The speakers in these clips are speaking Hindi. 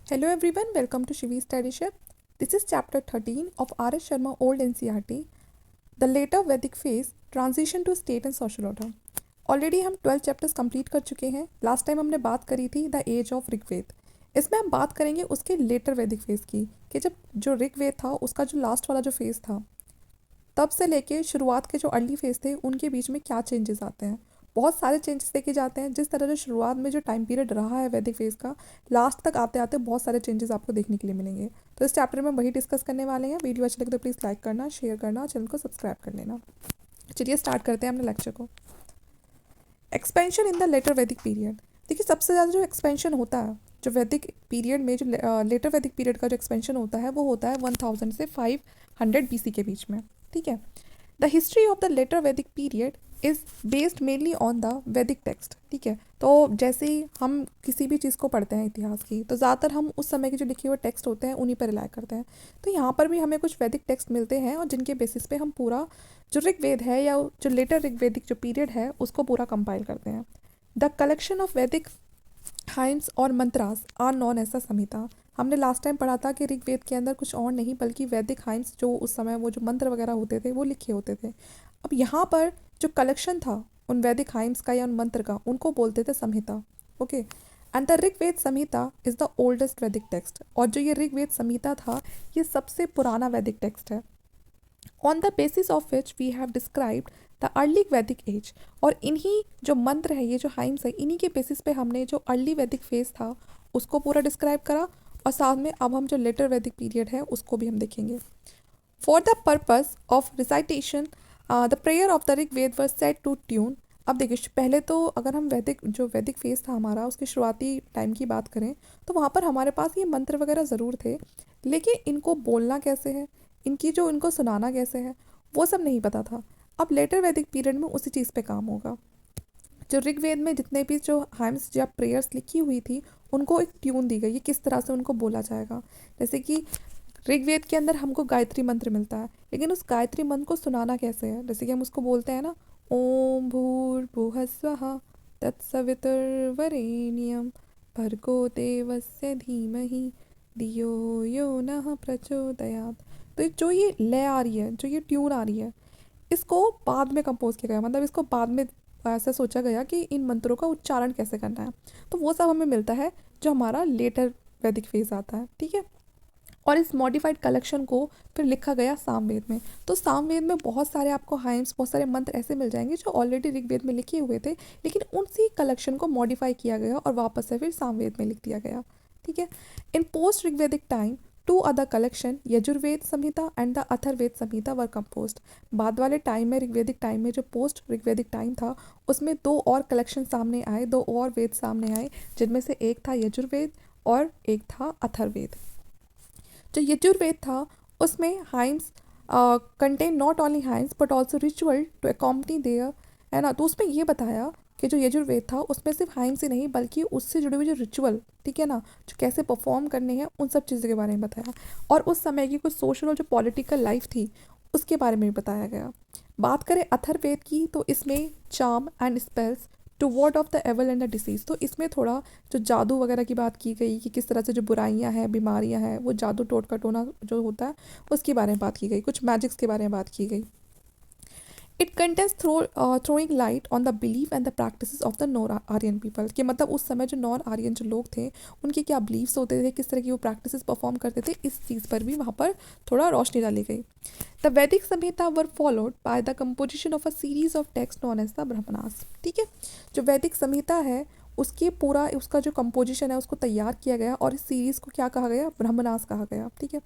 Hello everyone, welcome to Shivi Study Ship. This is chapter 13 of R.S. Sharma Old NCERT, The Later Vedic Phase, Transition to State and Social Order. Already हम 12 चैप्टर्स कंप्लीट कर चुके हैं. लास्ट टाइम हमने बात करी थी द एज ऑफ ऋग्वेद. इसमें हम बात करेंगे उसके लेटर वैदिक फेज की, कि जब जो ऋग्वेद था उसका जो लास्ट वाला जो फेज था तब से लेके शुरुआत के जो अर्ली फेज थे उनके बीच में क्या चेंजेस आते हैं. बहुत सारे चेंजेस देखे जाते हैं. जिस तरह से शुरुआत में जो टाइम पीरियड रहा है वैदिक फेज का, लास्ट तक आते आते बहुत सारे चेंजेस आपको देखने के लिए मिलेंगे. तो इस चैप्टर में वही डिस्कस करने वाले हैं. वीडियो अच्छा लगे तो प्लीज़ लाइक करना, शेयर करना, चैनल को सब्सक्राइब कर लेना. चलिए स्टार्ट करते हैं अपने लेक्चर को. Expansion in the later Vedic period. देखिए सबसे ज़्यादा जो एक्सपेंशन होता है जो वैदिक पीरियड में, जो लेटर वैदिक पीरियड का जो एक्सपेंशन होता है वो होता है 1000 से 500 BC के बीच में. ठीक है. The history of the later Vedic period is based mainly on the Vedic text. ठीक है. तो जैसे ही हम किसी भी चीज़ को पढ़ते हैं इतिहास की, तो ज़्यादातर हम उस समय के जो लिखे हुए टेक्स्ट होते हैं उन्हीं पर रिलाई करते हैं. तो यहाँ पर भी हमें कुछ वैदिक टेक्स्ट मिलते हैं और जिनके बेसिस पे हम पूरा जो ऋग्वेद है या जो लेटर ऋग्वेदिक जो पीरियड है उसको पूरा कंपाइल करते हैं. द कलेक्शन ऑफ वैदिक हाइम्स और mantras are non as the संहिता. हमने लास्ट टाइम पढ़ा था कि ऋग्वेद के अंदर कुछ और नहीं बल्कि वैदिक हाइम्स जो उस समय वो जो मंत्र वगैरह होते थे वो लिखे होते थे. अब यहाँ पर जो कलेक्शन था उन वैदिक हाइम्स का या उन मंत्र का, उनको बोलते थे संहिता. Okay. And the Rigveda Samhita is the oldest Vedic text. और जो ये ऋग्वेद संहिता था ये सबसे पुराना वैदिक टेक्स्ट है. On the basis of which we have described the early Vedic age. और इन्हीं जो मंत्र है, ये जो हाइम्स है, इन्हीं के बेसिस पे हमने जो अर्ली वैदिक फेज था उसको पूरा डिस्क्राइब करा. और साथ में अब हम जो लेटर वैदिक पीरियड है उसको भी हम देखेंगे. For the purpose of recitation the prayer of the Rigveda were set to tune. अब देखिए पहले तो अगर हम वैदिक फेज था हमारा, उसके शुरुआती टाइम की बात करें तो वहाँ पर हमारे पास ये मंत्र वगैरह ज़रूर थे, लेकिन इनको बोलना कैसे है, इनको सुनाना कैसे है, वो सब नहीं पता था. अब लेटर वैदिक पीरियड में उसी चीज़ पे काम होगा. जो ऋग्वेद में जितने भी जो हाइम्स या प्रेयर्स लिखी हुई थी उनको एक ट्यून दी गई है, किस तरह से उनको बोला जाएगा. जैसे कि ऋग्वेद के अंदर हमको गायत्री मंत्र मिलता है, लेकिन उस गायत्री मंत्र को सुनाना कैसे है. जैसे कि हम उसको बोलते हैं ना, ओम भूर्भुवः स्वः तत्सवितुर्वरेण्यं भर्गो देवस्य धीमहि धियो यो नः प्रचोदयात्. तो जो ये लय आ रही है, जो ये ट्यून आ रही है, इसको बाद में कंपोज किया गया. मतलब इसको बाद में ऐसा सोचा गया कि इन मंत्रों का उच्चारण कैसे करना है. तो वो सब हमें मिलता है जो हमारा लेटर वैदिक फेज आता है. ठीक है. और इस मॉडिफाइड कलेक्शन को फिर लिखा गया सामवेद में. तो सामवेद में बहुत सारे आपको हाइम्स, बहुत सारे मंत्र ऐसे मिल जाएंगे जो ऑलरेडी ऋग्वेद में लिखे हुए थे, लेकिन उसी कलेक्शन को मॉडिफाई किया गया और वापस से फिर सामवेद में लिख दिया गया. ठीक है. In post Rigvedic time two other collection Yajurveda Samhita and the Atharvaveda Samhita were composed. बाद वाले टाइम में, ऋग्वेदिक टाइम में, जो पोस्ट ऋग्वेदिक टाइम था उसमें दो और कलेक्शन सामने आए, दो और वेद सामने आए, जिनमें से एक था यजुर्वेद और एक था अथर्वेद. जो यजुर्वेद था उसमें hymns contain not only hymns but also ritual to accompany there, है ना. तो उसमें ये बताया कि जो यजुर्वेद था उसमें सिर्फ हाइम्स ही नहीं बल्कि उससे जुड़े हुए जो रिचुअल, ठीक है ना, जो कैसे परफॉर्म करने हैं उन सब चीज़ों के बारे में बताया. और उस समय की कुछ सोशल और जो पॉलिटिकल लाइफ थी उसके बारे में भी बताया गया. बात करें अथर्ववेद की तो इसमें charm and spells to ward off the evil and the disease. तो इसमें थोड़ा जो जादू वगैरह की बात की गई कि किस तरह से जो बुराइयां हैं, बीमारियां हैं, वो जादू टोटका टोना जो होता है उसके बारे में बात की गई. कुछ मैजिक्स के बारे में बात की गई. It contains throwing light on the belief and the practices of the non Aryan people. कि मतलब उस समय जो नॉन आर्यन जो लोग थे उनके क्या बिलीव्स होते थे, किस तरह की वो प्रैक्टिसेस परफॉर्म करते थे, इस चीज़ पर भी वहाँ पर थोड़ा रोशनी डाली गई. The Vedic Samhita were followed by the composition of a series of text known as the Brahmanas. ठीक है. जो वैदिक संहिता है उसकी पूरा उसका जो कंपोजिशन है उसको तैयार किया गया और इस सीरीज़ को क्या कहा गया, ब्रह्मणास कहा गया. ठीक है.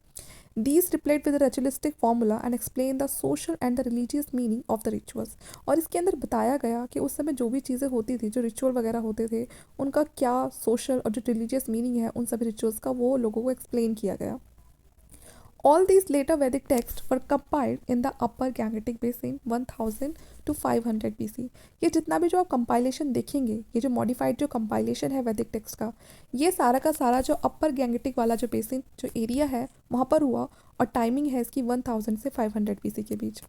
These replete with a ritualistic formula and explain the social and the religious meaning of the rituals. और इसके अंदर बताया गया कि उस समय जो भी चीज़ें होती थी, जो रिचुअल वगैरह होते थे, उनका क्या सोशल और जो रिलीजियस मीनिंग है उन सभी रिचुअल्स का वो लोगों को एक्सप्लेन किया गया. All these later Vedic texts were compiled in the Upper Gangetic Basin 1000 to 500 BC. ये जितना भी जो आप कंपाइलेशन देखेंगे, ये जो मॉडिफाइड जो कंपाइलेशन है वैदिक टेक्स्ट का, ये सारा का सारा जो अपर गैंगेटिक वाला जो बेसिन जो एरिया है वहाँ पर हुआ. और टाइमिंग है इसकी 1000 से 500 BC के बीच.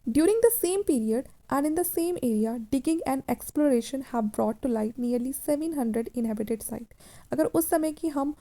During the same period and in the same area digging and exploration have brought to light nearly 700 inhabited site. अगर उस समय की हम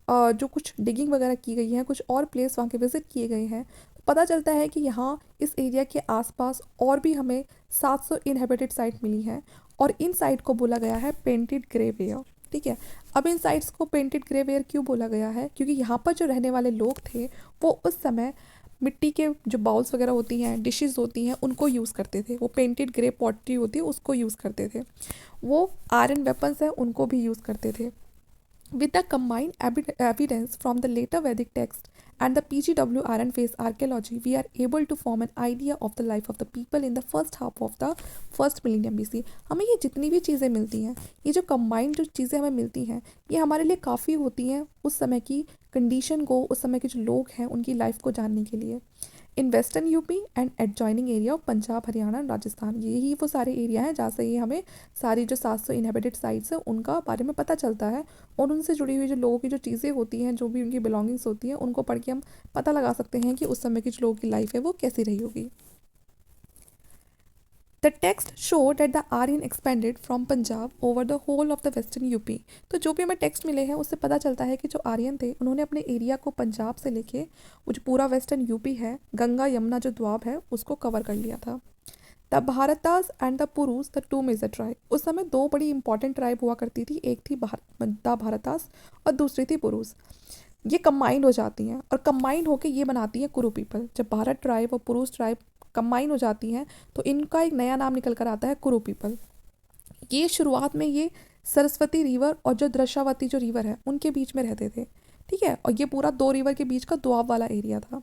जो कुछ डिगिंग वगैरह की गई है, कुछ और प्लेस वहाँ के विजिट किए गए हैं, तो पता चलता है कि यहाँ इस एरिया के आसपास और भी हमें 700 इनहेबिटेड साइट मिली हैं और इन साइट को बोला गया है पेंटेड ग्रेवेयर। ठीक है, अब इन साइट्स को पेंटेड ग्रेवेयर क्यों बोला गया है? क्योंकि यहाँ पर जो रहने वाले लोग थे वो उस समय मिट्टी के जो बाउल्स वगैरह होती हैं, डिशेस होती हैं, उनको यूज़ करते थे। वो पेंटेड ग्रे पॉटरी होती है उसको यूज़ करते थे। वो आयरन वेपन्स हैं उनको भी यूज़ करते थे। With the combined evidence from the later Vedic text and the PGW Iron Phase archaeology, we are able to form an idea of the life of the people in the first half of the first millennium BC. हमें ये जितनी भी चीज़ें मिलती हैं, ये जो कंबाइंड जो चीज़ें हमें मिलती हैं, ये हमारे लिए काफ़ी होती हैं उस समय की कंडीशन को, उस समय के जो लोग हैं उनकी लाइफ को जानने के लिए। In western UP and adjoining area of Punjab, Haryana and Rajasthan, यही वो सारे एरिया हैं जहाँ से ये हमें सारी जो 700 इनहेबिटेड साइट्स हैं उनका बारे में पता चलता है और उनसे जुड़ी हुई जो लोगों की जो चीज़ें होती हैं, जो भी उनकी बिलोंगिंग्स होती हैं, उनको पढ़ के हम पता लगा सकते हैं कि उस समय की जो लोगों की लाइफ है वो कैसी रही होगी। The text show that the Aryan expanded from Punjab over the whole of the western UP. तो जो भी हमें टेक्स्ट मिले हैं उससे पता चलता है कि जो आर्यन थे उन्होंने अपने एरिया को पंजाब से लेके वो जो पूरा वेस्टर्न यूपी है, गंगा यमुना जो द्वाब है उसको कवर कर लिया था। द भारतास एंड द पुरुष, द टू मेजर ट्राइब। उस समय दो बड़ी इंपॉर्टेंट ट्राइब हुआ करती थी, एक थी द भारतास और दूसरी थी पुरुष। ये कंबाइंड हो जाती हैं और कंबाइंड होकर ये बनाती हैं कुरु पीपल। जब भारत ट्राइब और पुरुष ट्राइब कंबाइन हो जाती हैं तो इनका एक नया नाम निकल कर आता है कुरु पीपल। ये शुरुआत में ये सरस्वती रिवर और जो द्रशावती जो रिवर है उनके बीच में रहते थे। ठीक है, और ये पूरा 2 रिवर के बीच का दोआब वाला एरिया था।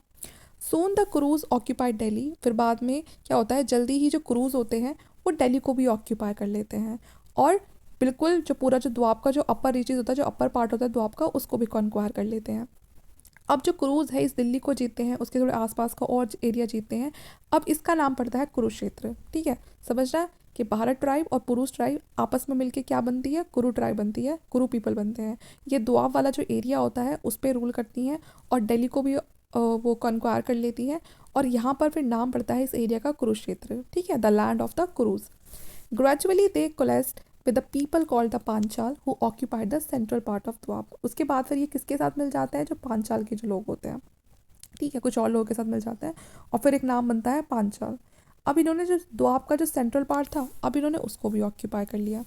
सोन द क्रूज ऑक्यूपाइड दिल्ली। फिर बाद में क्या होता है, जल्दी ही जो क्रूज होते हैं वो दिल्ली को भी ऑक्यूपाई कर लेते हैं और बिल्कुल जो पूरा जो द्वाब का जो अपर रीचेज होता है, जो अपर पार्ट होता है द्वाब का, उसको भी कॉन्क्वायर कर लेते हैं। अब जो क्रूज है इस दिल्ली को जीतते हैं, उसके थोड़े आसपास का और एरिया जीतते हैं। अब इसका नाम पड़ता है कुरुक्षेत्र। ठीक है, समझ रहा है कि भारत ट्राइब और पुरुष ट्राइब आपस में मिलके क्या बनती है, कुरु ट्राइब बनती है, कुरु पीपल बनते हैं। ये दोआब वाला जो एरिया होता है उस पर रूल करती हैं और दिल्ली को भी वो कॉन्क्वायर कर लेती हैं और यहाँ पर फिर नाम पड़ता है इस एरिया का कुरुक्षेत्र। ठीक है, the land of the Kurus. Gradually they coalesced with the people called the Panchala who occupied the central part of Doab. उसके बाद फिर ये किसके साथ मिल जाता है, जो पांचाल के जो लोग होते हैं। ठीक है, कुछ और लोगों के साथ मिल जाता है और फिर एक नाम बनता है पांचाल। अब इन्होंने जो द्वाब का जो सेंट्रल पार्ट था अब इन्होंने उसको भी ऑक्यूपाई कर लिया।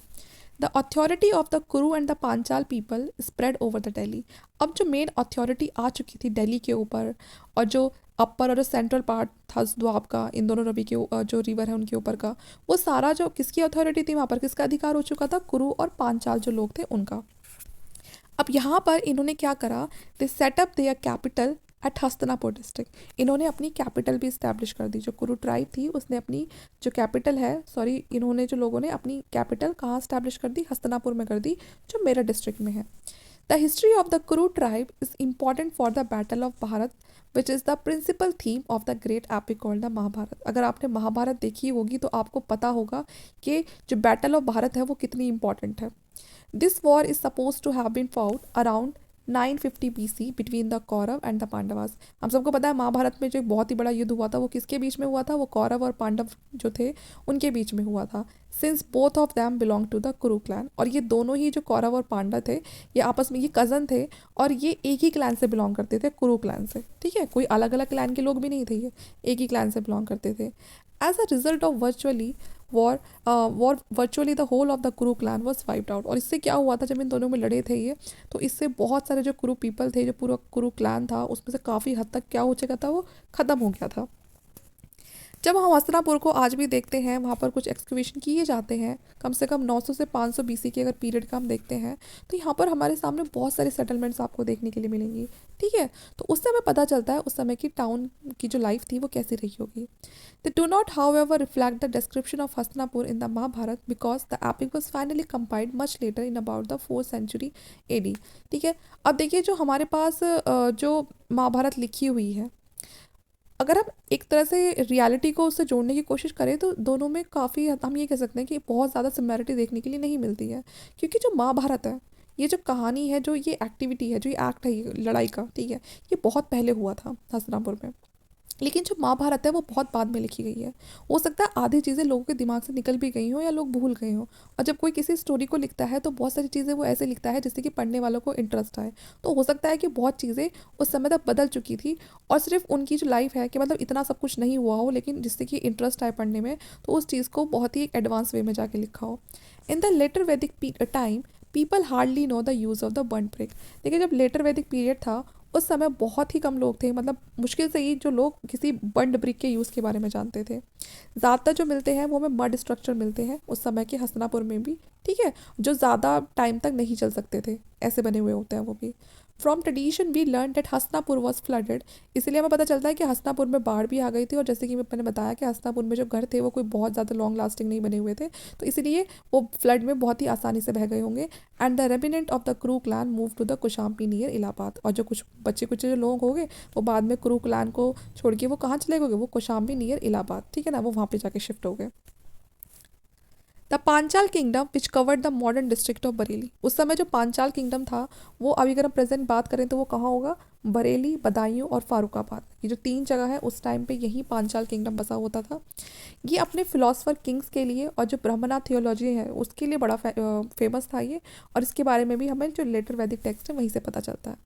द अथॉरिटी ऑफ द कुरु and the Panchal people spread over the Delhi. अब जो मेन अथॉरिटी आ चुकी थी दिल्ली के ऊपर और जो अपर और जो सेंट्रल पार्ट था द्वाब का, इन दोनों रवि के जो रिवर है उनके ऊपर का, वो सारा जो किसकी अथॉरिटी थी, वहाँ पर किसका अधिकार हो चुका था, कुरु और पांचाल जो लोग थे उनका। अब यहाँ पर इन्होंने क्या करा, दे setup their capital eight Hastinapur district. इन्होंने अपनी कैपिटल भी इस्टेब्लिश कर दी। जो कुरु ट्राइब थी उसने अपनी जो कैपिटल है, इन्होंने जो लोगों ने अपनी कैपिटल कहाँ इस्टेब्लिश कर दी, हस्तिनापुर में कर दी, जो मेरठ डिस्ट्रिक्ट में है। The history of the Kuru tribe is important for the battle of Bharat which is the principal theme of the great epic called the Mahabharata. अगर आपने महाभारत देखी होगी तो आपको पता होगा कि जो बैटल ऑफ भारत है वो कितनी इंपॉर्टेंट है। This war is suppose to have been fought around 950 BC between the Kaurava and the Pandavas. हम सबको पता है महाभारत में जो एक बहुत ही बड़ा युद्ध हुआ था वो किसके बीच में हुआ था, वो कौरव और पांडव जो थे उनके बीच में हुआ था। Since both of them belong to the Kuru clan. और ये दोनों ही जो कौरव और पांडव थे ये आपस में ये कज़न थे और ये एक ही क्लैन से बिलोंग करते थे, कुरु क्लैन से। ठीक है, कोई अलग अलग क्लैन के लोग भी नहीं थे, ये एक ही क्लैन से बिलोंग करते थे। As a result of virtually the whole of the Kuru clan was wiped out. और इससे क्या हुआ था, जब इन दोनों में लड़े थे ये, तो इससे बहुत सारे जो कुरु पीपल थे, जो पूरा कुरु क्लैन था उसमें से काफ़ी हद तक क्या हो चुका था, वो ख़त्म हो गया था। जब हम हस्तिनापुर को आज भी देखते हैं, वहाँ पर कुछ एक्सकवेशन किए जाते हैं, कम से कम 900 से 500 BC के अगर पीरियड का हम देखते हैं तो यहाँ पर हमारे सामने बहुत सारे सेटलमेंट्स आपको देखने के लिए मिलेंगी। ठीक है, तो उससे हमें पता चलता है उस समय की टाउन की जो लाइफ थी वो कैसी रही होगी। They do not however reflect the description of Hastinapur in the Mahabharata because the epic was finally compiled much later in about the 4th century AD। ठीक है, अब देखिए जो हमारे पास जो महाभारत लिखी हुई है, अगर हम एक तरह से रियलिटी को उससे जोड़ने की कोशिश करें तो दोनों में काफ़ी हम ये कह सकते हैं कि बहुत ज़्यादा सिमिलरिटी देखने के लिए नहीं मिलती है। क्योंकि जो महाभारत है, ये जो कहानी है, जो ये एक्टिविटी है, जो ये एक्ट है, ये लड़ाई का, ठीक है, ये बहुत पहले हुआ था हस्तिनापुर में। लेकिन जो महाभारत है वो बहुत बाद में लिखी गई है। हो सकता है आधी चीज़ें लोगों के दिमाग से निकल भी गई हों या लोग भूल गए हों। और जब कोई किसी स्टोरी को लिखता है तो बहुत सारी चीज़ें वो ऐसे लिखता है जिससे कि पढ़ने वालों को इंटरेस्ट आए। तो हो सकता है कि बहुत चीज़ें उस समय तक बदल चुकी थी और सिर्फ उनकी जो लाइफ है कि मतलब इतना सब कुछ नहीं हुआ हो, लेकिन जिससे कि इंटरेस्ट आए पढ़ने में, तो उस चीज़ को बहुत ही एक एडवांस वे में जाके लिखा हो। इन द लेटर वैदिक time people hardly know the use of the burn brick. देखिए जब लेटर वैदिक पीरियड था उस समय बहुत ही कम लोग थे, मतलब मुश्किल से ही जो लोग किसी बंड ब्रिक के यूज़ के बारे में जानते थे। ज़्यादातर जो मिलते हैं वो हमें मड स्ट्रक्चर मिलते हैं उस समय के हस्तिनापुर में भी, ठीक है, जो ज़्यादा टाइम तक नहीं चल सकते थे, ऐसे बने हुए होते हैं वो भी। From tradition we learn that Hastinapur was flooded. इसलिए हमें पता चलता है कि हस्तिनापुर में बाढ़ भी आ गई थी, और जैसे कि मैंने बताया कि हस्तिनापुर में जो घर थे वो कोई बहुत ज़्यादा लॉन्ग लास्टिंग नहीं बने हुए थे, तो इसलिए वो फ्लड में बहुत ही आसानी से बह गए होंगे। And the remnant of the Kuru clan move to the Kaushambi near Allahabad. और जो कुछ बच्चे कुछ जो लोग होंगे वो बाद में क्रू क्लैन को छोड़ के वो कहाँ चले गए, वो कुशाम्बी नियर इलाहाबाद, ठीक है ना, वो वहाँ पे जाके शिफ्ट हो गए। The Panchal kingdom which covered the modern district of Bareilly. उस समय जो पांचाल किंगडम था वो, अभी अगर हम प्रेजेंट बात करें तो वो कहाँ होगा, बरेली, बदायूं और फारुखाबाद, ये जो 3 जगह है उस टाइम पे यही पांचाल किंगडम बसा होता था। ये अपने फिलोसफर किंग्स के लिए और जो ब्रह्मना थियोलॉजी है उसके लिए बड़ा फेमस था ये। और इसके बारे में भी हमें जो लेटर वैदिक टेक्स्ट है वहीं से पता चलता है।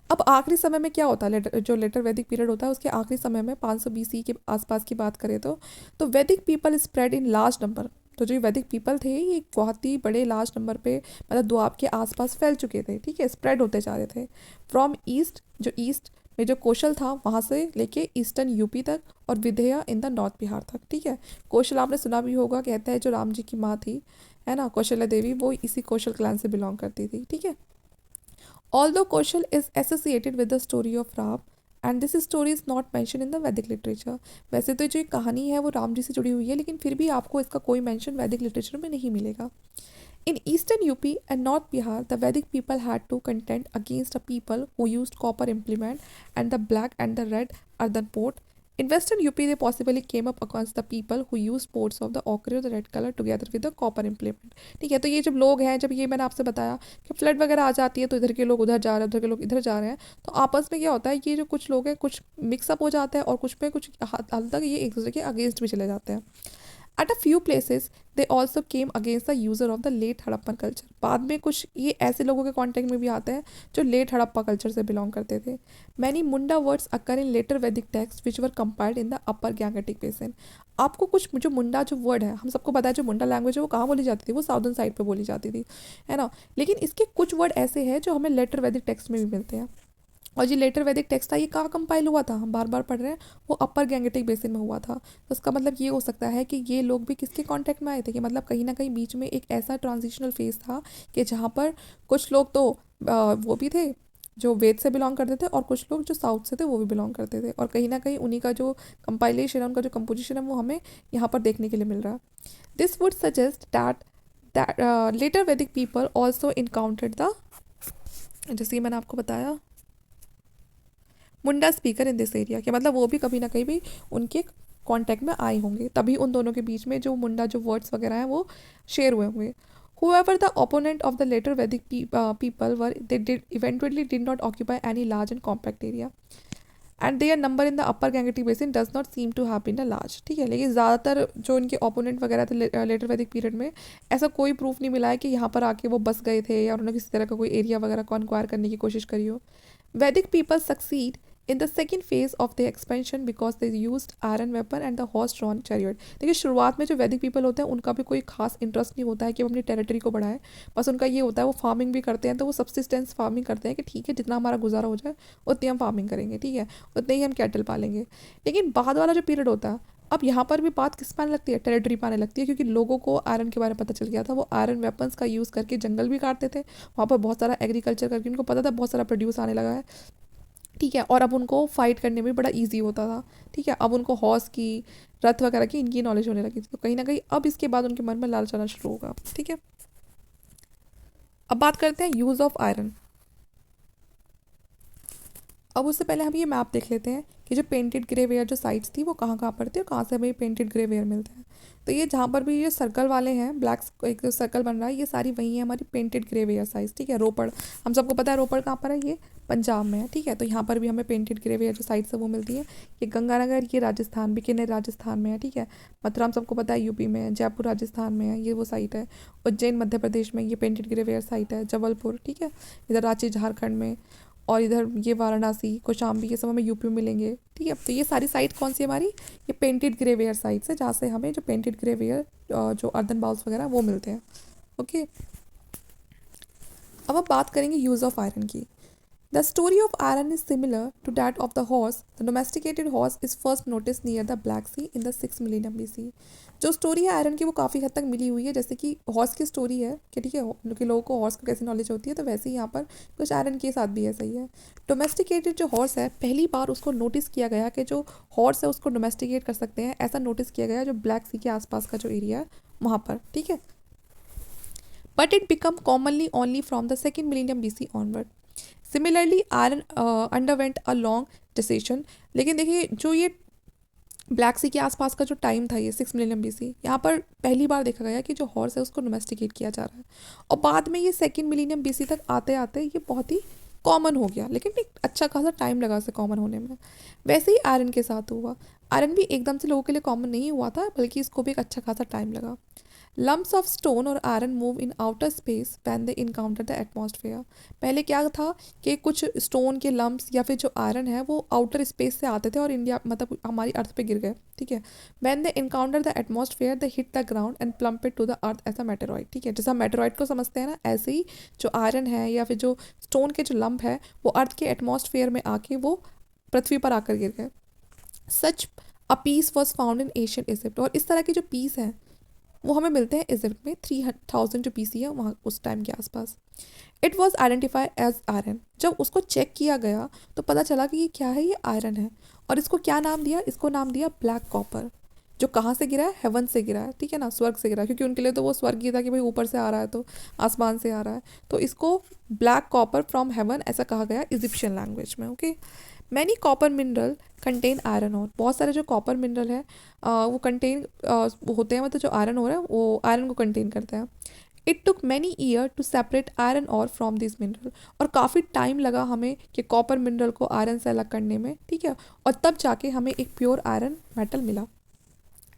अब आखिरी समय में क्या होता है, जो लेटर वैदिक पीरियड होता है उसके आखिरी समय में 500 BC के आसपास की बात करें तो वैदिक people spread in large number. तो जो वैदिक पीपल थे ये बहुत ही बड़े लार्ज नंबर पे, मतलब द्वाब के आसपास फैल चुके थे, ठीक है, स्प्रेड होते जा रहे थे। फ्रॉम ईस्ट, जो ईस्ट में जो कौशल था वहाँ से लेके ईस्टर्न यूपी तक, और विदेया इन द नॉर्थ बिहार तक, ठीक है। कौशल आपने सुना भी होगा, कहते हैं जो राम जी की माँ थी, है ना, कौशल्या देवी, वो इसी कौशल क्लैन से बिलोंग करती थी, ठीक है। Although Kaushal is associated with the story of Ram, and this story is not mentioned in the Vedic literature। वैसे तो जो ये कहानी है वो राम जी से जुड़ी हुई है, लेकिन फिर भी आपको इसका कोई मेंशन वैदिक लिटरेचर में नहीं मिलेगा। In eastern UP and North Bihar, the Vedic people had to contend against a people who used copper implement and the black and the red earthen pot। In Western UP, they possibly came up against the people who used pots of the ochre or the red color together with the copper implement। ठीक है, तो ये जब लोग हैं, जब ये मैंने आपसे बताया कि फ्लड वगैरह आ जाती है तो इधर के लोग उधर जा रहे हैं, उधर के लोग इधर जा रहे हैं, तो आपस में क्या होता है, ये जो कुछ लोग हैं कुछ मिक्सअप हो जाते हैं और कुछ पे कुछ हद तक ये एक दूसरे के अगेंस्ट भी चले जाते हैं। At a few places, they also came against the user of the late Harappan culture। बाद में कुछ ये ऐसे लोगों के कांटेक्ट में भी आते हैं जो लेट हड़प्पा कल्चर से बिलोंग करते थे। Many Munda words occur in later Vedic texts which were compiled in the upper Gangetic basin। आपको कुछ जो मुंडा जो वर्ड है, हम सबको पता है जो मुंडा लैंग्वेज है वो कहाँ बोली जाती थी, वो साउदर्न साइड पे बोली जाती थी, है ना। लेकिन इसके कुछ वर्ड ऐसे हैं जो हमें लेटर वैदिक टेक्स्ट में भी मिलते हैं। और जो लेटर वैदिक टेक्स्ट था ये कहाँ कंपाइल हुआ था, हम बार बार पढ़ रहे हैं, वो अपर गैंगेटिक बेसिन में हुआ था। तो इसका मतलब ये हो सकता है कि ये लोग भी किसके कांटेक्ट में आए थे, कि मतलब कहीं ना कहीं बीच में एक ऐसा ट्रांजिशनल फेज था कि जहाँ पर कुछ लोग तो वो भी थे जो वेद से बिलोंग करते थे, और कुछ लोग जो साउथ से थे वो भी बिलोंग करते थे, और कहीं ना कहीं उन्हीं का जो कंपाइलेशन है, उनका जो कंपोजिशन है वो हमें यहाँ पर देखने के लिए मिल रहा है। This would suggest that later Vedic people also encountered the, जैसे कि मैंने आपको बताया, Munda speaker in this area, कि मतलब वो भी कभी ना कहीं भी उनके कांटेक्ट में आए होंगे, तभी उन दोनों के बीच में जो मुंडा जो वर्ड्स वगैरह हैं वो शेयर हुए होंगे। Whoever the opponent of the later Vedic people were, they eventually did not occupy any large and compact area, and their number in the upper Gangetic basin does not seem to have been a large। ठीक है, लेकिन ज़्यादातर जो इनके ओपोनेंट वगैरह थे लेटर वैदिक पीरियड में, ऐसा कोई प्रूफ नहीं मिला है कि यहाँ पर आके वो बस गए थे या उन्होंने किसी तरह का कोई एरिया वगैरह को इंक्वायर करने की कोशिश करी हो। वैदिक people succeed in the second phase of the expansion because they used iron weapon and the horse drawn chariot. देखिए शुरुआत में जो वैदिक पीपल होते हैं उनका भी कोई खास इंटरेस्ट नहीं होता है कि वो अपनी टेरिटरी को बढ़ाएं, बस उनका ये होता है वो फार्मिंग भी करते हैं, तो वो सब्सिस्टेंस फार्मिंग करते हैं कि ठीक है जितना हमारा गुजारा हो जाए उतनी हम फार्मिंग करेंगे, ठीक है, उतने ही हम कैटल पालेंगे। लेकिन बाद वाला जो पीरियड होता है, अब यहाँ पर भी बात किस पाने लगती है, टेरिटरी पाने लगती है, क्योंकि लोगों को आयरन के बारे में पता चल गया था, वो आयरन वेपन्स का यूज़ करके जंगल भी काटते थे, वहाँ पर बहुत सारा एग्रीकल्चर करके उनको पता था बहुत सारा प्रोड्यूस आने लगा है, ठीक है, और अब उनको फाइट करने में बड़ा इजी होता था, ठीक है, अब उनको हॉर्स की, रथ वगैरह की, इनकी नॉलेज होने लगी थी, तो कहीं ना कहीं अब इसके बाद उनके मन में लालच आना शुरू होगा, ठीक है। अब बात करते हैं यूज़ ऑफ आयरन। अब उससे पहले हम ये मैप देख लेते हैं कि जो पेंटेड ग्रे वेयर जो साइट्स थी वो कहाँ कहाँ पर थी और कहाँ से हमें पेंटेड ग्रे वेयर मिलते हैं। तो ये जहाँ पर भी ये सर्कल वाले हैं, ब्लैक एक जो सर्कल बन रहा है, ये सारी वही है हमारी पेंटेड ग्रे वेयर साइट्स, ठीक है। रोपड़, हम सबको पता है रोपड़ कहाँ पर है, ये पंजाब में है, ठीक है। तो यहाँ पर भी हमें पेंटेड ग्रे वेयर जो साइट्स है वो मिलती है। ये गंगानगर, ये राजस्थान, बीकानेर राजस्थान में है, ठीक है। मथुरा हम सबको पता है यूपी में है, जयपुर राजस्थान में है, ये वो साइट है। उज्जैन मध्य प्रदेश में ये पेंटेड ग्रे वेयर साइट है। जबलपुर, ठीक है, इधर रांची झारखंड में, और इधर ये वाराणसी, कौशाम्बी, ये सब हमें यूपी में मिलेंगे, ठीक है। तो ये सारी साइट कौन सी हमारी, ये पेंटेड ग्रे वेयर साइट्स है, जहाँ से हमें जो पेंटेड ग्रे वेयर जो अर्दन बाउल्स वगैरह वो मिलते हैं। ओके, अब बात करेंगे यूज़ ऑफ आयरन की। The story of iron is similar to that of the horse. The domesticated horse is first noticed near the Black Sea in the 6th millennium BC. जो स्टोरी है आयरन की वो काफ़ी हद तक मिली हुई है, जैसे कि हॉर्स की स्टोरी है कि ठीक है कि लोगों को हॉर्स को कैसी नॉलेज होती है, तो वैसे ही यहाँ पर कुछ आयरन के साथ भी ऐसा ही है। डोमेस्टिकेटेड जो हॉर्स है, पहली बार उसको नोटिस किया गया कि जो हॉर्स है उसको डोमेस्टिकेट कर सकते हैं, ऐसा नोटिस किया गया जो ब्लैक सी के आसपास का जो एरिया है वहाँ पर, ठीक है। But it become commonly only from the 2nd millennium BC onward. Similarly iron underwent a long decision. लेकिन देखिए जो ये ब्लैक सी के आसपास का जो टाइम था, ये 6 मिलियन BC, यहाँ पर पहली बार देखा गया कि जो हॉर्स है उसको डोमेस्टिकेट किया जा रहा है, और बाद में ये 2nd मिलियन BC तक आते आते ये बहुत ही कॉमन हो गया, लेकिन एक अच्छा खासा टाइम लगा से कॉमन होने में। वैसे ही आयरन के साथ हुआ। आयरन भी एकदम से लोगों के लिए कॉमन नहीं हुआ था, बल्कि इसको भी एक अच्छा खासा टाइम लगा। लम्प्स ऑफ स्टोन और iron move in outer space when they encounter the atmosphere. पहले क्या था कि कुछ स्टोन के लम्प्स या फिर जो आयरन है वो आउटर स्पेस से आते थे और इंडिया मतलब हमारी अर्थ पे गिर गए, ठीक है। When they encounter the atmosphere they hit the ground and plump it to the earth as a meteoroid, ठीक है। जैसा मेटेरॉइड को समझते हैं ना, ऐसे ही जो आयरन है या फिर जो स्टोन के जो लम्प है वो अर्थ के एटमॉस्फेयर में आके वो पृथ्वी पर आकर गिर गए। Such a piece was found in ancient Egypt, और इस तरह के जो पीस हैं वो हमें मिलते हैं इजिप्ट में, 3000 जो BC है वहाँ उस टाइम के आसपास। It was identified as iron. जब उसको चेक किया गया तो पता चला कि ये क्या है, ये आयरन है। और इसको क्या नाम दिया, इसको नाम दिया ब्लैक कॉपर। जो कहाँ से गिरा है, हेवन से गिरा है, ठीक है ना, स्वर्ग से गिरा है, क्योंकि उनके लिए तो वो स्वर्ग ही था कि भाई ऊपर से आ रहा है तो आसमान से आ रहा है, तो इसको ब्लैक कॉपर फ्रॉम हेवन ऐसा कहा गया इजिप्शियन लैंग्वेज में। Okay, many copper mineral contain iron और, बहुत सारे जो कॉपर मिनरल है वो कंटेन होते हैं, मतलब जो आयरन और है वो आयरन को कंटेन करते हैं। It took many year to separate iron ore from this mineral, और काफ़ी टाइम लगा हमें कि कॉपर मिनरल को आयरन से अलग करने में, ठीक है। और तब जाके हमें एक प्योर आयरन मेटल मिला।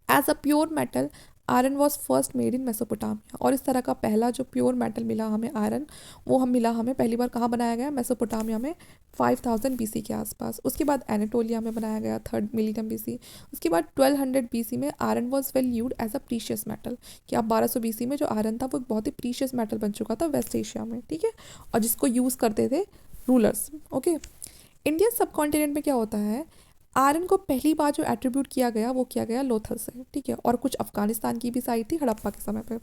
As a pure metal iron was first made in Mesopotamia, और इस तरह का पहला जो प्योर मेटल मिला हमें आयरन, वो हम मिला हमें पहली बार कहाँ बनाया गया, मेसोपोटामिया में 5000 BC के आसपास। उसके बाद एनाटोलिया में बनाया गया 3rd मिलियन BC। उसके बाद 1200 BC में iron was valued as a precious metal, कि अब 1200 BC में जो आयरन था वो एक बहुत ही प्रीशियस मेटल बन चुका था वेस्ट एशिया में, ठीक है, और जिसको यूज़ करते थे रूलर्स। ओके, इंडियन सब कॉन्टिनेंट में क्या होता है, आयरन को पहली बार जो एट्रीब्यूट किया गया वो किया गया लोथल से, ठीक है, और कुछ अफगानिस्तान की भी साइट थी हड़प्पा के समय पे।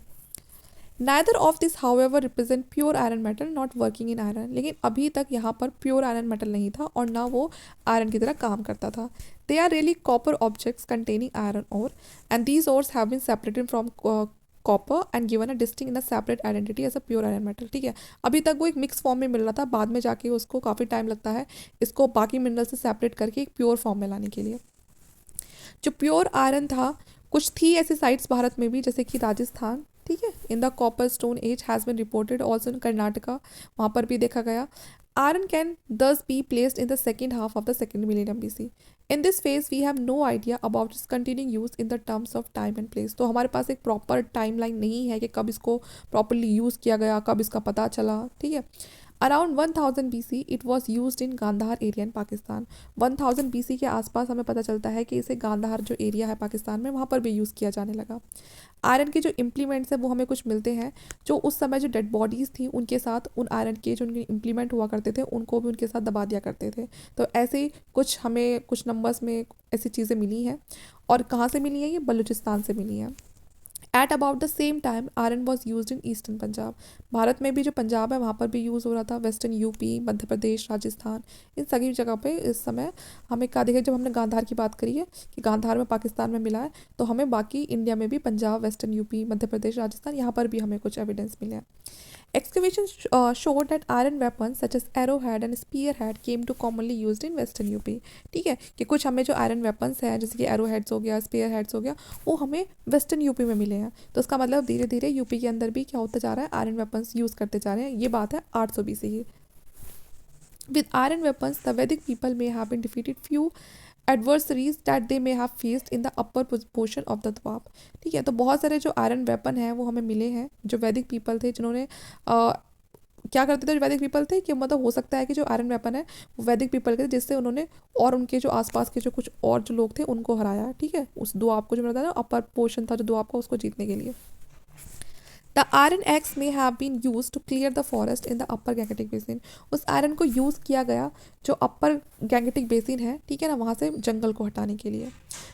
Neither of this however represent pure iron metal not working in iron, लेकिन अभी तक यहाँ पर प्योर आयरन मेटल नहीं था और ना वो आयरन की तरह काम करता था। They are really copper objects containing iron ore, and these ores have been separated from copper and given a distinct in a separate identity as a pure iron metal, ठीक है। अभी तक वो एक मिक्स फॉर्म में मिल रहा था, बाद में जाके उसको काफ़ी टाइम लगता है इसको बाकी मिनरल से सेपरेट करके एक प्योर फॉर्म में लाने के लिए। जो प्योर आयरन था, कुछ थी ऐसी साइट्स भारत में भी, जैसे कि राजस्थान, ठीक है, in the copper stone age has been reported also in Karnataka, वहाँ पर भी देखा गया। Iron can thus be placed in the second half of the 2nd millennium BC। In this phase we have no idea about its continuing use in the terms of time and place. तो हमारे पास एक प्रॉपर टाइम लाइन नहीं है कि कब इसको प्रॉपरली यूज़ किया गया, कब इसका पता चला, ठीक है। Around 1000 BC it was use in Gandhara area in Pakistan. 1000 BC के आसपास हमें पता चलता है कि इसे गांधार जो एरिया है पाकिस्तान में, वहाँ पर भी यूज़ किया जाने लगा। आयरन के जो इम्प्लीमेंट्स हैं वो हमें कुछ मिलते हैं, जो उस समय जो डेड बॉडीज़ थी उनके साथ उन आयरन के जो उनके इम्प्लीमेंट हुआ करते थे उनको भी उनके साथ दबा दिया करते थे। तो ऐसे ही कुछ हमें कुछ नंबर्स में ऐसी चीज़ें मिली हैं, और कहाँ से मिली है, ये बलूचिस्तान से मिली है। At about the same time iron was use in eastern Punjab. Bharat में भी जो पंजाब है वहाँ पर भी यूज़ हो रहा था, वेस्टर्न यूपी, मध्य प्रदेश, राजस्थान, इन सभी जगह पे इस समय हमें क्या देखा, जब हमने गांधार की बात करी है कि गांधार में पाकिस्तान में मिला है, तो हमें बाकी इंडिया में भी पंजाब, वेस्टर्न यूपी, मध्य प्रदेश, राजस्थान, यहाँ पर भी हमें कुछ एविडेंस मिले हैं। Excavation showed that iron weapons such as arrowhead and spearhead came to commonly used in western UP. ठीक है, कि कुछ हमें जो आयरन वेपन्स हैं जैसे कि एरोहेड्स हो गया, स्पेयर हेड्स हो गया, वो हमें वेस्टर्न यूपी में मिले हैं। तो इसका मतलब धीरे धीरे यूपी के अंदर भी क्या होता जा रहा है, आयरन वेपन्स यूज़ करते जा रहे हैं। ये बात है 800 BC की। With iron weapons, the Vedic people may have been defeated few adversaries that they may have faced in the upper portion of the द्वाप। ठीक है, तो बहुत सारे जो आयरन वेपन हैं वो हमें मिले हैं जो वैदिक पीपल थे, जिन्होंने क्या करते थे, जो वैदिक पीपल थे, कि मतलब हो सकता है कि जो आयरन वेपन है वो वैदिक पीपल के थे, जिससे उन्होंने और उनके जो आसपास के जो कुछ और जो लोग थे उनको हराया। ठीक है, उस द्वाप को जो मैंने बताया अपर पोर्शन था जो द्वाप का, उसको जीतने के लिए। The iron axe may have been use to clear the forest in the upper Gangetic basin. उस आयरन को यूज़ किया गया जो अपर गैंगेटिक बेसिन है, ठीक है ना, वहाँ से जंगल को हटाने के लिए।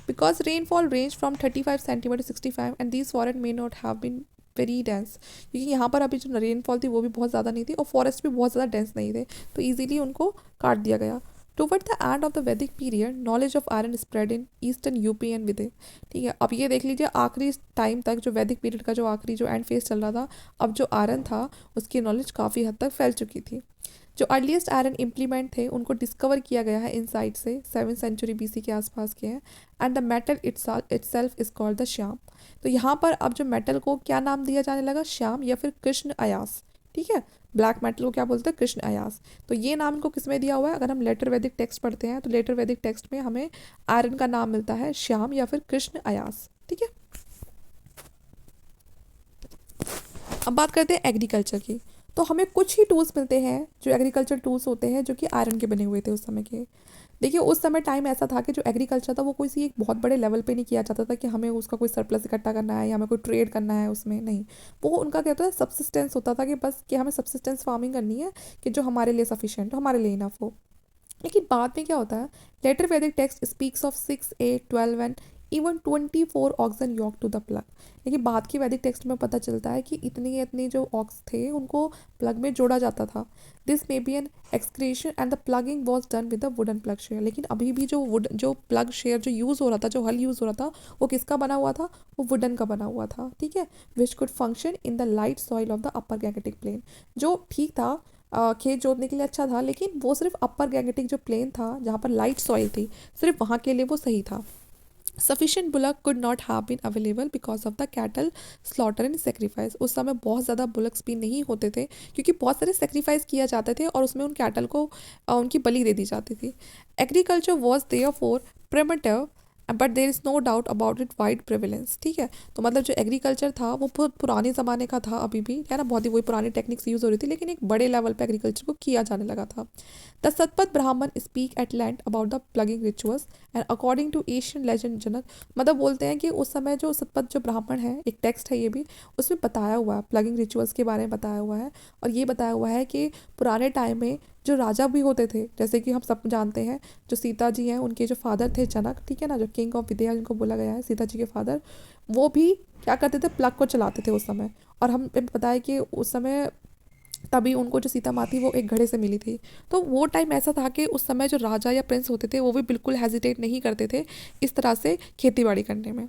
Because rainfall range from 35 centimetre to 65 and these forest may not have been very dense, क्योंकि यहाँ पर अभी जो रेनफॉल थी वो भी बहुत ज़्यादा नहीं थी और फॉरेस्ट भी बहुत ज़्यादा डेंस नहीं थे, तो ईजिली उनको काट दिया गया। Toward the end of the Vedic period knowledge of iron spread in eastern UP and Videha. ठीक है, अब ये देख लीजिए आखिरी टाइम तक जो वैदिक पीरियड का जो आखिरी जो एंड फेज चल रहा था, अब जो आयरन था उसकी नॉलेज काफ़ी हद तक फैल चुकी थी। जो अर्लीस्ट आयरन इम्प्लीमेंट थे उनको डिस्कवर किया गया है इनसाइड से 7th सेंचुरी BC के आसपास के हैं। And the metal itself is called the Shyam. तो यहाँ पर अब जो मेटल को क्या नाम दिया जाने लगा, श्याम या फिर कृष्ण अयास। ठीक है, ब्लैक मेटल को क्या बोलते हैं, कृष्ण अयास। तो ये नाम इनको किस में दिया हुआ है, अगर हम लेटर वैदिक टेक्स्ट पढ़ते हैं तो लेटर वैदिक टेक्स्ट में हमें आयरन का नाम मिलता है श्याम या फिर कृष्ण अयास। ठीक है, अब बात करते हैं एग्रीकल्चर की। तो हमें कुछ ही टूल्स मिलते हैं जो एग्रीकल्चर टूल्स होते हैं जो कि आयरन के बने हुए थे उस समय के। देखिए उस समय टाइम ऐसा था कि जो एग्रीकल्चर था वो कोई सी एक बहुत बड़े लेवल पे नहीं किया जाता था कि हमें उसका कोई सरप्लस इकट्ठा करना है या हमें कोई ट्रेड करना है उसमें, नहीं। वो उनका क्या होता है, सब्सिस्टेंस होता था कि बस कि हमें सब्सिस्टेंस फार्मिंग करनी है कि जो हमारे लिए सफिशिएंट हो, हमारे लिए इनफ हो। लेकिन बाद में क्या होता है, later Vedic text speaks of 6, 8, 12 and even 24 oxen yoke to the plough. लेकिन बाद की वैदिक टेक्स्ट में पता चलता है कि इतने इतने जो ऑक्स थे उनको प्लग में जोड़ा जाता था। This may be an exaggeration and the ploughing was done with the wooden plough share. लेकिन अभी भी जो प्लग शेयर जो यूज़ हो रहा था, जो हल यूज़ हो रहा था, वो किसका बना हुआ था, वो वुडन का बना हुआ था। ठीक है, which could function in the light soil of the upper Gangetic plain. जो ठीक था, खेत जोतने के लिए अच्छा था, लेकिन वो सिर्फ अपर गैंगेटिक जो प्लेन था जहाँ पर लाइट सॉइल थी, सिर्फ वहाँ के लिए वो सही था। Sufficient bullock could not have been available because of the cattle slaughter and sacrifice. उस समय बहुत ज़्यादा बुलक्स भी नहीं होते थे क्योंकि बहुत सारे सेक्रीफाइस किया जाते थे और उसमें उन कैटल को उनकी बलि दे दी जाती थी। Agriculture was there for primitive but there is no doubt about it wide prevalence. ठीक है, तो मतलब जो एग्रीकल्चर था वो बहुत पुराने ज़माने का था, अभी भी है ना, बहुत ही वही पुरानी टेक्निक्स यूज़ हो रही थी, लेकिन एक बड़े लेवल पे एग्रीकल्चर को किया जाने लगा था। The Shatapatha Brahmana speak at length about the ploughing rituals and according to ancient legend Janaka. मतलब बोलते हैं कि उस समय जो सतपथ जो ब्राह्मण है, एक टेक्स्ट है ये भी, उसमें बताया हुआ है प्लगिंग रिचुअल्स के बारे में बताया हुआ है। और ये बताया हुआ है कि पुराने टाइम में जो राजा भी होते थे, जैसे कि हम सब जानते हैं जो सीता जी हैं उनके जो फादर थे जनक, ठीक है ना, जो किंग ऑफ विद्या जिनको बोला गया है, सीता जी के फादर, वो भी क्या करते थे, प्लग को चलाते थे उस समय। और हम पता है कि उस समय तभी उनको जो सीता माँ थी वो एक घड़े से मिली थी। तो वो टाइम ऐसा था कि उस समय जो राजा या प्रिंस होते थे वो भी बिल्कुल हेजिटेट नहीं करते थे इस तरह से खेती बाड़ी करने में।